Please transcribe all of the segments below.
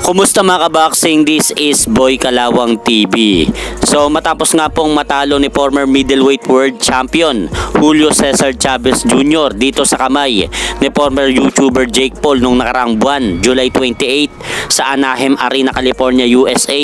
Kumusta mga kaboxing? This is Boy Kalawang TV. So matapos nga pong matalo ni former middleweight world champion Julio Cesar Chavez Jr. dito sa kamay ni former YouTuber Jake Paul nung nakaraang buwan, July 28 sa Anaheim Arena, California, USA,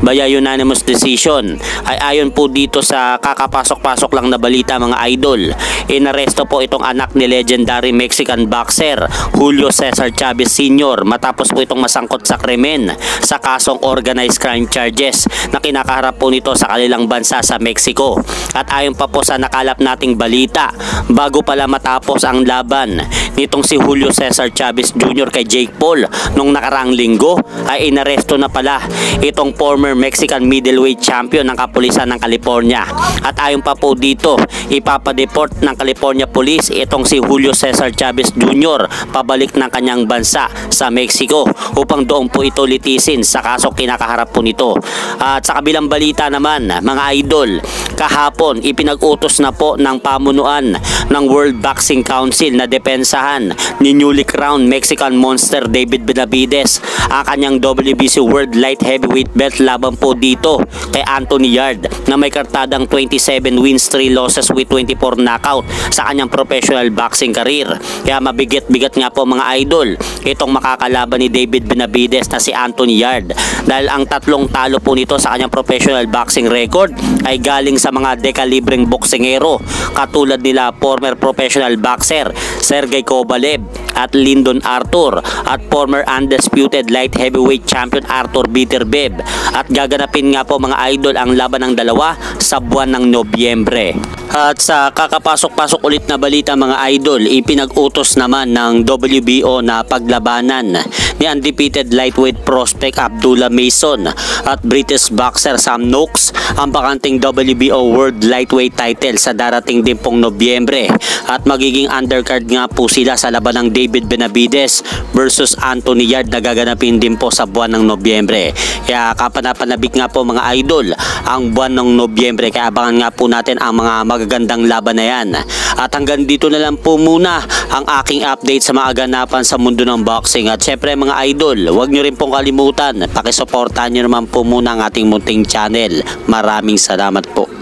via unanimous decision, ay ayon po dito sa kakapasok-pasok lang na balita mga idol, inaresto po itong anak ni legendary Mexican boxer Julio Cesar Chavez Sr. matapos po itong masangkot sa krimen sa kasong organized crime charges na kinakaharap po nito sa kanilang bansa sa Mexico. At ayon pa po sa nakalap nating balita, bago pala matapos ang laban nitong si Julio Cesar Chavez Jr. kay Jake Paul nung nakaraang linggo, ay inaresto na pala itong former Mexican middleweight champion ng kapulisan ng California. At ayon pa po dito, ipapadeport ng California Police itong si Julio Cesar Chavez Jr. pabalik ng kanyang bansa sa Mexico upang doon po ito litisin sa kaso kinakaharap po nito. At sa kabilang balita naman mga idol, kahapon ipinag-utos na po ng pamunuan ng World Boxing Council na depensahan ni newly crowned Mexican monster David Benavidez ang kanyang WBC World Light Heavyweight belt laban po dito kay Anthony Yarde na may kartadang 27 wins, 3 losses with 24 knockout sa kanyang professional boxing career. Kaya mabigat-bigat nga po mga idol itong makakalaban ni David Benavidez na si Anthony Yarde, dahil ang tatlong talo po nito sa kanyang professional boxing record ay galing sa mga dekalibreng boksingero katulad nila former professional boxer Sergey Kovalev at Lyndon Arthur at former undisputed light heavyweight champion Arthur Beterbiev. At gaganapin nga po mga idol ang laban ng dalawa sa buwan ng Nobyembre. At sa kakapasok-pasok ulit na balita mga idol, ipinag-utos naman ng WBO na paglabanan ni undefeated lightweight prospect Abdullah Mason at British boxer Sam Noakes ang bakanting WBO World Lightweight title sa darating din pong Nobyembre. At magiging undercard nga po sila sa laban ng David Benavidez versus Anthony Yarde na gaganapin din po sa buwan ng Nobyembre. Kaya kapanapanabik nga po mga idol ang buwan ng Nobyembre, kaya abangan nga po natin ang mga magagandang laban na yan. At hanggang dito na lang po muna ang aking update sa mga ganapan sa mundo ng boxing. At syempre mga idol, huwag nyo rin pong kalimutan, pakisuportahan nyo naman po muna ang ating munting channel. Maraming salamat po.